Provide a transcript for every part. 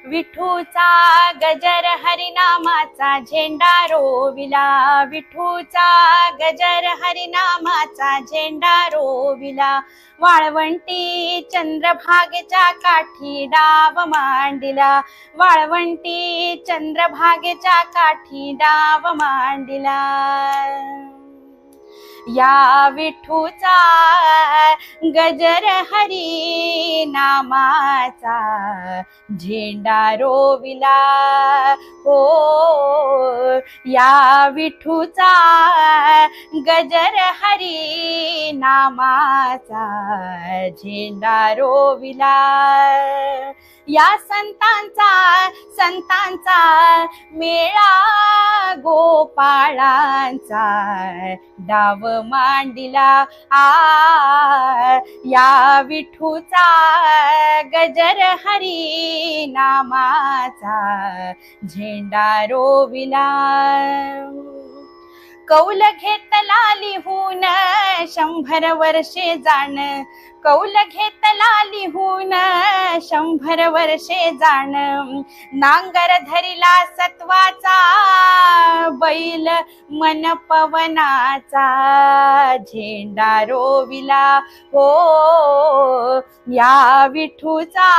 विठूचा गजर हरिनामाचा झेंडा रोविला, विठूचा गजर हरिनामाचा झेंडा रोविला, वाळवंटी चंद्रभागेच्या काठी डाव मांडिला, वाळवंटी चंद्रभागेच्या काठी डाव मांडिला, या विठूचा गजर हरी नामाचा झेंडा रोविला, हो या विठूचा गजर हरी नामाचा झेंडा रोविला, या संतांचा मेळा गोपाळांचा डाव मांडिला, या विठूचा गजर हरी नामाचा झेंडा रोविला, कौल घेतला लिहून 100 वर्षे जाण, कौल घेतला लिहून 100 वर्षे जाण, नांगर धरिला सत्वाचा बैल मन पवनाचा झेंडा रोविला, हो या विठूचा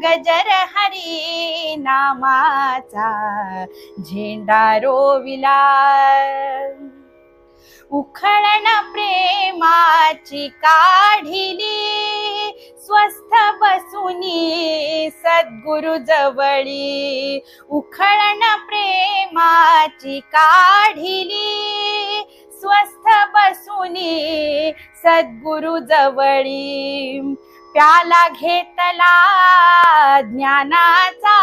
गजर हरी नामाचा झेंडा रोविला, उखळण प्रेमाची काढिली स्वस्थ बसुनी सद्गुरु जवळी, उखळण प्रेमाची काढिली स्वस्थ बसुनी सद्गुरु जवळी, प्याला घेतला ज्ञानाचा,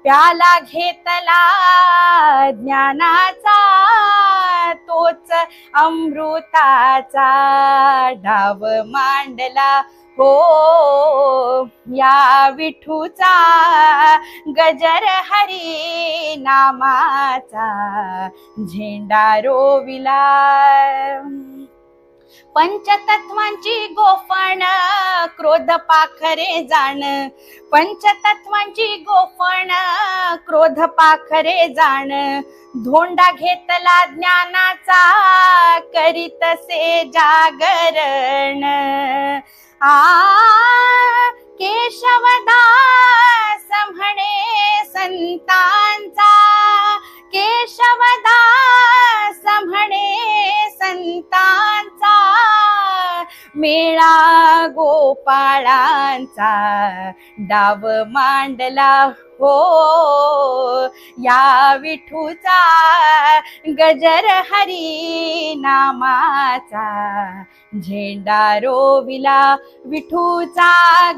प्याला घेतला ज्ञानाचा तोच अमृताचा डाव मांडला, हो या विठूचा गजर हरी नामाचा झेंडा रोविला, पंचतत्वांची गोफण क्रोध पाखरे जाण, पंचतत्वांची गोफण क्रोध पाखरे जाण, धोंडा घेतला ज्ञानाचा करीतसे जागरण, केशवदास म्हणे संतांचा, केशवदास म्हणे संतांचा मेळा गोपाळांचा डाव मांडला, हो या विठूचा गजर हरी नामाचा झेंडा रोविला, विठूचा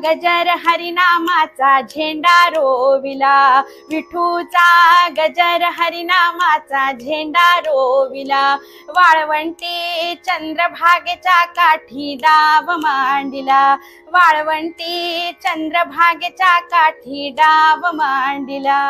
गजर हरी नामाचा झेंडा रोविला, विठूचा गजर हरी नामाचा झेंडा रोविला, वाळवंटी चंद्रभागेच्या काठी डाव मांडिला, वाळवंटी चंद्रभागेच्या काठी डाव मांडिला.